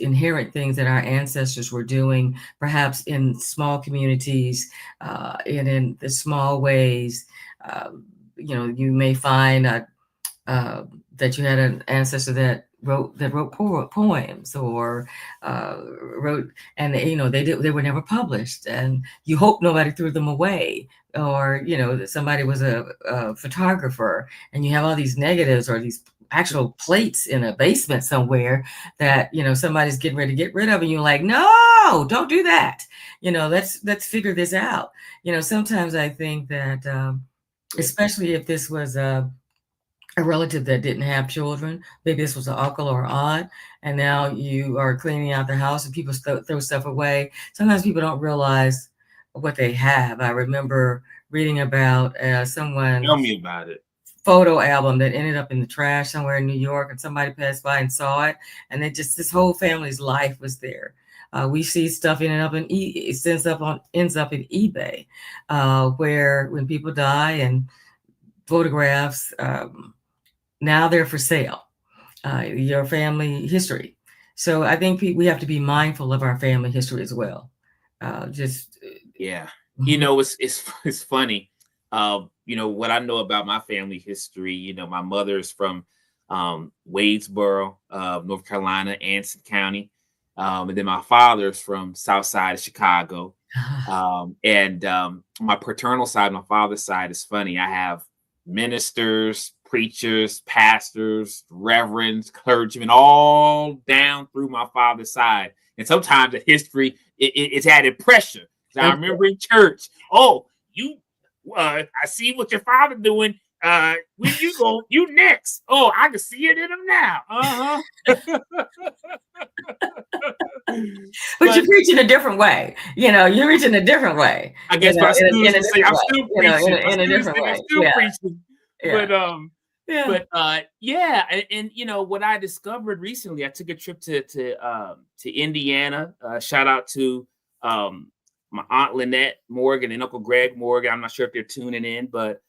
inherent things that our ancestors were doing, perhaps in small communities, and in the small ways. You may find that you had an ancestor that wrote poems, or wrote, and they were never published, and you hope nobody threw them away, or that somebody was a photographer, and you have all these negatives or these actual plates in a basement somewhere that somebody's getting ready to get rid of, and you're like, no, don't do that. Let's figure this out. Sometimes I think that especially if this was a relative that didn't have children, maybe this was an uncle or aunt, and now you are cleaning out the house and people throw stuff away. Sometimes people don't realize what they have. I remember reading about Tell someone's me about it. photo album that ended up in the trash somewhere in New York, and somebody passed by and saw it, and this whole family's life was there. We see stuff ending up ends up in eBay, where when people die, and photographs, now they're for sale, your family history. So I think we have to be mindful of our family history as well. Yeah. Mhm. It's funny. What I know about my family history, my mother is from Wadesboro, North Carolina, Anson County. And then my father's from South Side of Chicago. And my paternal side, my father's side, is funny. I have ministers, preachers, pastors, reverends, clergymen, all down through my father's side. And sometimes the history it's added pressure. So I Okay. remember in church, oh, I see what your father doing. When you go, you next. Oh, I can see it in him now. But you But preach in a different way. You're reaching a different way. I guess my In students a will say different I'm way. still preaching. My In a students different think I'm way. still Yeah, preaching. yeah, But yeah. yeah, and what I discovered recently, I took a trip to Indiana. Shout out to my aunt Lynette Morgan and Uncle Greg Morgan. I'm not sure if they're tuning in, but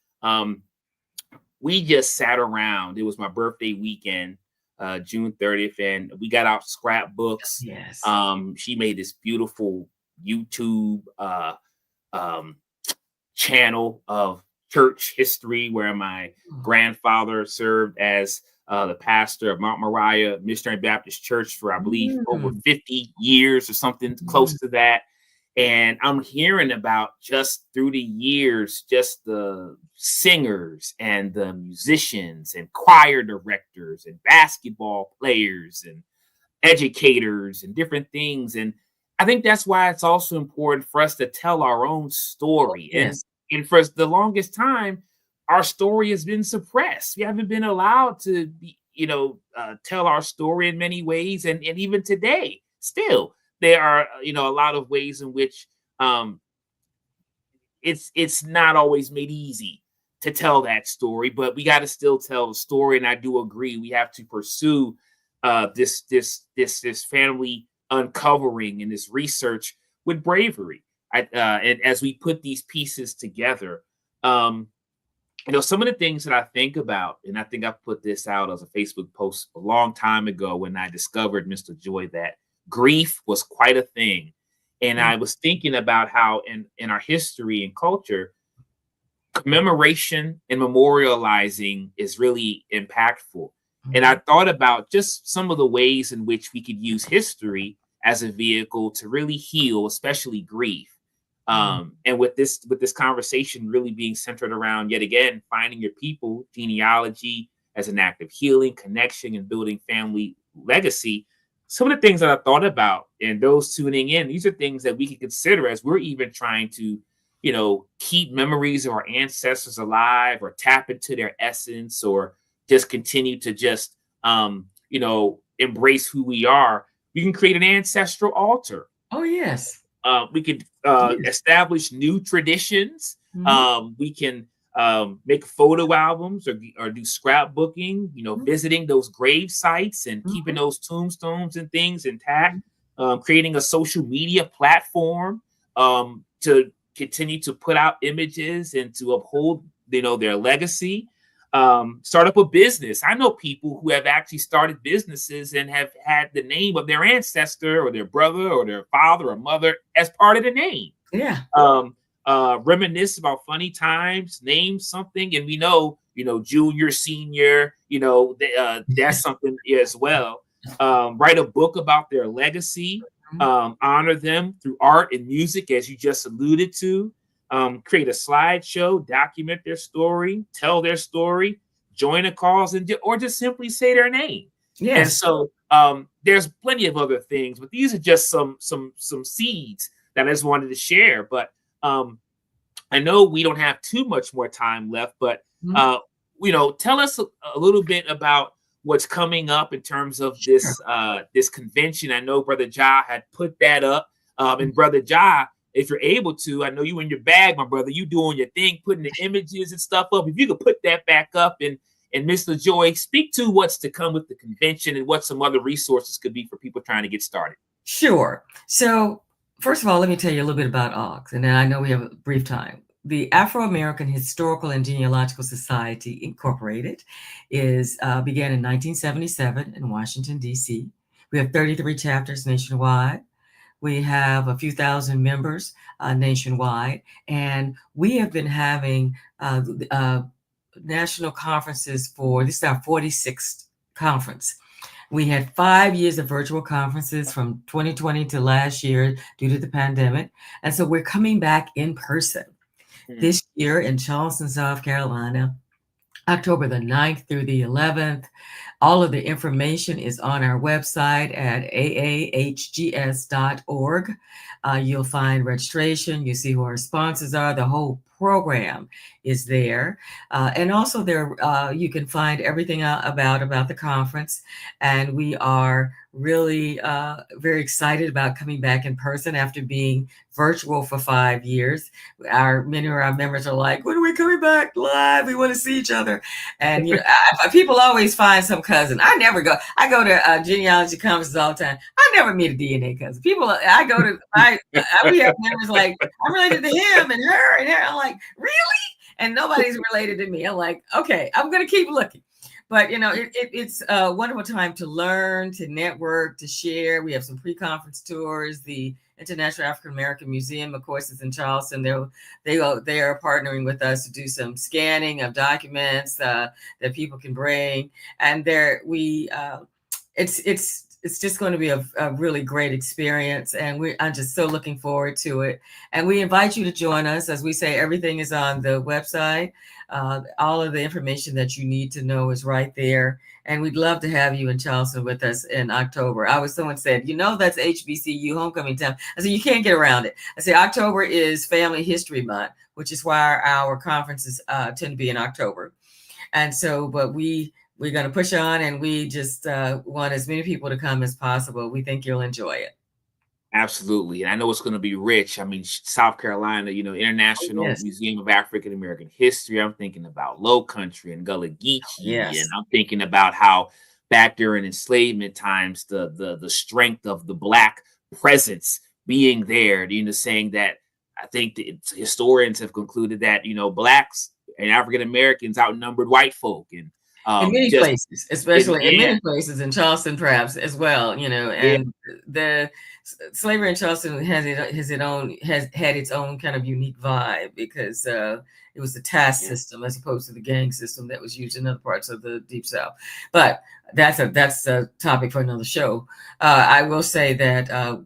we just sat around. It was my birthday weekend, June 30th, and we got out scrapbooks. Yes. She made this beautiful YouTube um, channel of church history where my grandfather served as the pastor of Mount Moriah Missionary Baptist Church for, I believe, over 50 years or something close to that. And I'm hearing about, just through the years, just the singers and the musicians and choir directors and basketball players and educators and different things. And I think that's why it's also important for us to tell our own story. Yes. And for the longest time, our story has been suppressed. We haven't been allowed to be, tell our story in many ways. And even today, still, there are, a lot of ways in which it's not always made easy to tell that story, but we got to still tell the story. And I do agree, we have to pursue this family uncovering and this research with bravery. And as we put these pieces together, some of the things that I think about, and I think I put this out as a Facebook post a long time ago when I discovered, Mr. Joy, that grief was quite a thing. And I was thinking about how in our history and culture, commemoration and memorializing is really impactful. And I thought about just some of the ways in which we could use history as a vehicle to really heal, especially grief. And with this conversation really being centered around, yet again, finding your people, genealogy as an act of healing, connection, and building family legacy. Some of the things that I thought about, and those tuning in, these are things that we can consider as we're even trying to, keep memories of our ancestors alive, or tap into their essence, or just continue to just, embrace who we are. We can create an ancestral altar. Oh, yes. We could establish new traditions. We can make photo albums, or do scrapbooking, visiting those grave sites and keeping those tombstones and things intact, creating a social media platform to continue to put out images and to uphold, their legacy. Start up a business. I know people who have actually started businesses and have had the name of their ancestor or their brother or their father or mother as part of the name. Yeah. Reminisce about funny times, name something, and we know, junior, senior, that's something as well. Write a book about their legacy, honor them through art and music, as you just alluded to. Create a slideshow, document their story, tell their story, join a cause, or just simply say their name. Yes. And so there's plenty of other things, but these are just some seeds that I just wanted to share. But I know we don't have too much more time left, but tell us a little bit about what's coming up in terms of this this convention. I know Brother Ja had put that up, and Brother Ja, if you're able to, I know you in your bag, my brother, you doing your thing, putting the images and stuff up. If you could put that back up, and Mr. Joy, speak to what's to come with the convention and what some other resources could be for people trying to get started. Sure. So first of all, let me tell you a little bit about AAHGS, and then I know we have a brief time. The Afro-American Historical and Genealogical Society Incorporated began in 1977 in Washington, D.C. We have 33 chapters nationwide. We have a few thousand members nationwide, and we have been having national conferences this is our 46th conference. We had 5 years of virtual conferences from 2020 to last year due to the pandemic, and so we're coming back in person this year in Charleston, South Carolina, October the 9th through the 11th. All of the information is on our website at aahgs.org. You'll find registration. You see who our sponsors are. The whole program is there. And also there, you can find everything about the conference. And we are really very excited about coming back in person after being virtual for 5 years. Many of our members are like, when are we coming back live? We want to see each other. And people always find some cousin. I never go. I go to genealogy conferences all the time. I never meet a DNA cousin. We have members like, I'm related to him and her and her. I'm like, really? And nobody's related to me. I'm like, okay, I'm going to keep looking. But it's a wonderful time to learn, to network, to share. We have some pre-conference tours. The International African American Museum, of course, is in Charleston. They are partnering with us to do some scanning of documents that people can bring, and it's just going to be a really great experience, and I'm just so looking forward to it. And we invite you to join us. As we say, everything is on the website. All of the information that you need to know is right there. And we'd love to have you in Charleston with us in October. Someone said, that's HBCU homecoming time. I said, you can't get around it. I said, October is Family History Month, which is why our conferences tend to be in October. And so, but we're going to push on, and we just want as many people to come as possible. We think you'll enjoy it. Absolutely. And I know it's going to be rich. I mean, South Carolina, International Yes. Museum of African American History. I'm thinking about Low Country and Gullah Geechee. Yes. And I'm thinking about how back during enslavement times, the strength of the Black presence being there, saying that I think the historians have concluded that, Blacks and African Americans outnumbered white folk. And in many places, especially in many places in Charleston, perhaps as well, and the slavery in Charleston has had its own kind of unique vibe, because it was the task system as opposed to the gang system that was used in other parts of the Deep South. But that's a topic for another show. I will say that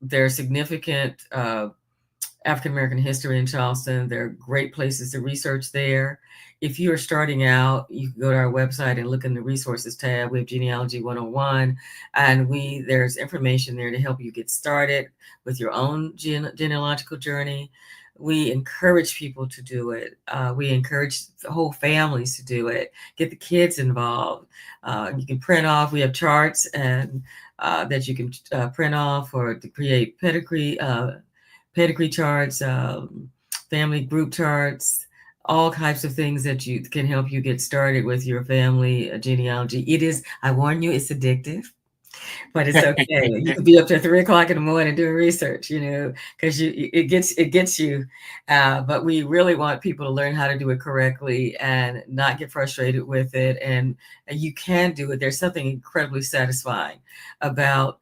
there's significant African American history in Charleston. There are great places to research there. If you are starting out, you can go to our website and look in the resources tab. We have Genealogy 101, and there's information there to help you get started with your own genealogical journey. We encourage people to do it. We encourage the whole families to do it. Get the kids involved. You can print off. We have charts and that you can print off or to create pedigree charts, family group charts, all types of things that you can help you get started with your family genealogy. It is, I warn you, it's addictive, but it's okay. You can be up to 3 o'clock in the morning doing research, because it gets you. But we really want people to learn how to do it correctly and not get frustrated with it. And you can do it. There's something incredibly satisfying about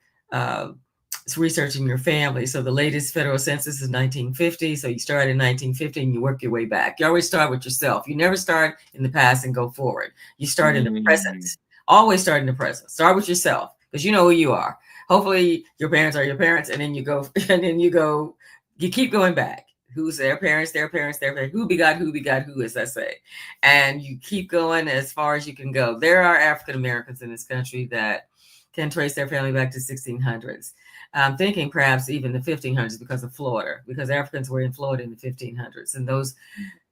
researching your family. So the latest federal census is 1950. So you start in 1950 and you work your way back. You always start with yourself. You never start in the past and go forward. You start in the present. Always start in the present. Start with yourself, because you know who you are. Hopefully your parents are your parents, and then you keep going back. Who's their parents, who begot who, as I say. And you keep going as far as you can go. There are African Americans in this country that can trace their family back to 1600s. I'm thinking perhaps even the 1500s because of Florida, because Africans were in Florida in the 1500s. And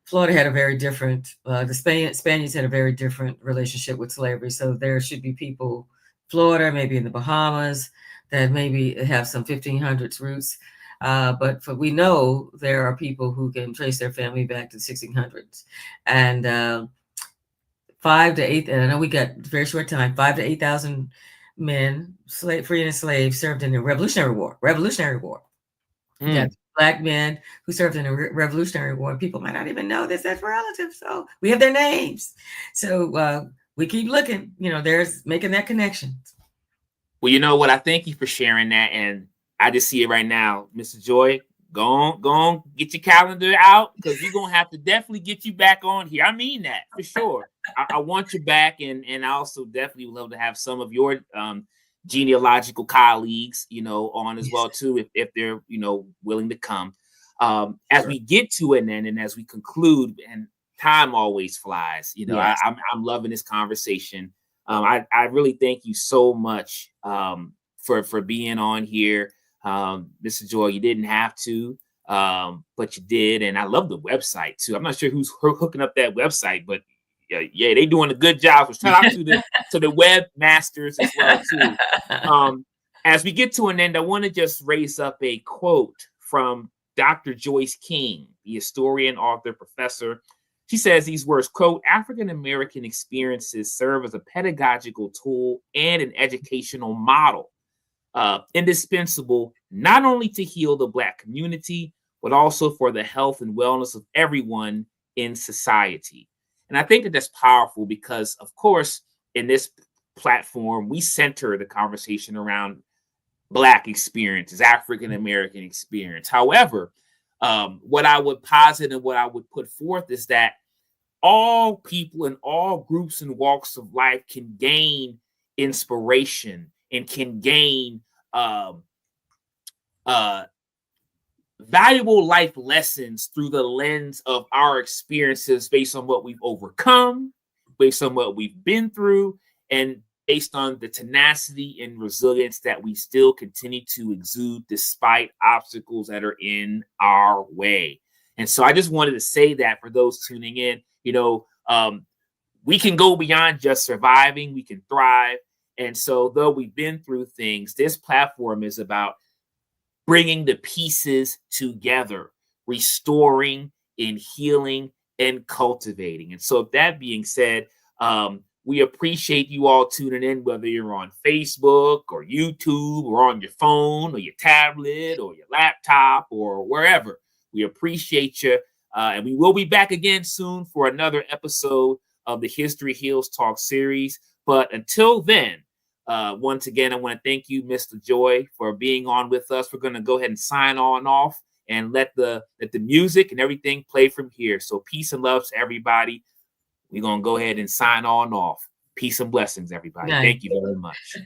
Florida had a very different, the Spaniards had a very different relationship with slavery. So there should be people, Florida, maybe in the Bahamas, that maybe have some 1500s roots. But we know there are people who can trace their family back to the 1600s. And 5 to 8, and I know we got a very short time, 5 to 8,000 men, free and enslaved, served in the Revolutionary War. You got Black men who served in the Revolutionary War. People might not even know this as relatives. So we have their names. So we keep looking, there's making that connection. Well, you know what? I thank you for sharing that. And I just see it right now. Mr. Joy, go on, get your calendar out, because we're going to have to definitely get you back on here. I mean that for sure. I want you back, and I also definitely would love to have some of your genealogical colleagues, on as well too, if they're, willing to come. As we get to an end and as we conclude, and time always flies, I'm loving this conversation. I really thank you so much for being on here. Mr. Joy, you didn't have to, but you did. And I love the website too. I'm not sure who's hooking up that website, but yeah, they doing a good job. So shout out to the webmasters as well too. As we get to an end, I want to just raise up a quote from Dr. Joyce King, the historian, author, professor. She says these words, quote, "African American experiences serve as a pedagogical tool and an educational model, indispensable not only to heal the Black community, but also for the health and wellness of everyone in society. And I think that that's powerful because, of course, in this platform, we center the conversation around Black experiences, African American experience. However, what I would posit and what I would put forth is that all people in all groups and walks of life can gain inspiration and can gain um, uh, valuable life lessons through the lens of our experiences based on what we've overcome, based on what we've been through, and based on the tenacity and resilience that we still continue to exude despite obstacles that are in our way. And so I just wanted to say that for those tuning in, we can go beyond just surviving, we can thrive. And so, though we've been through things, this platform is about bringing the pieces together, restoring and healing and cultivating. And so, that being said, we appreciate you all tuning in, whether you're on Facebook or YouTube or on your phone or your tablet or your laptop or wherever. We appreciate you. And we will be back again soon for another episode of the History Heals Talk series. But until then, once again, I want to thank you, Mr. Joy, for being on with us. We're going to go ahead and sign on off and let the music and everything play from here. So peace and love to everybody. We're going to go ahead and sign on off. Peace and blessings, everybody. Nice. Thank you very much.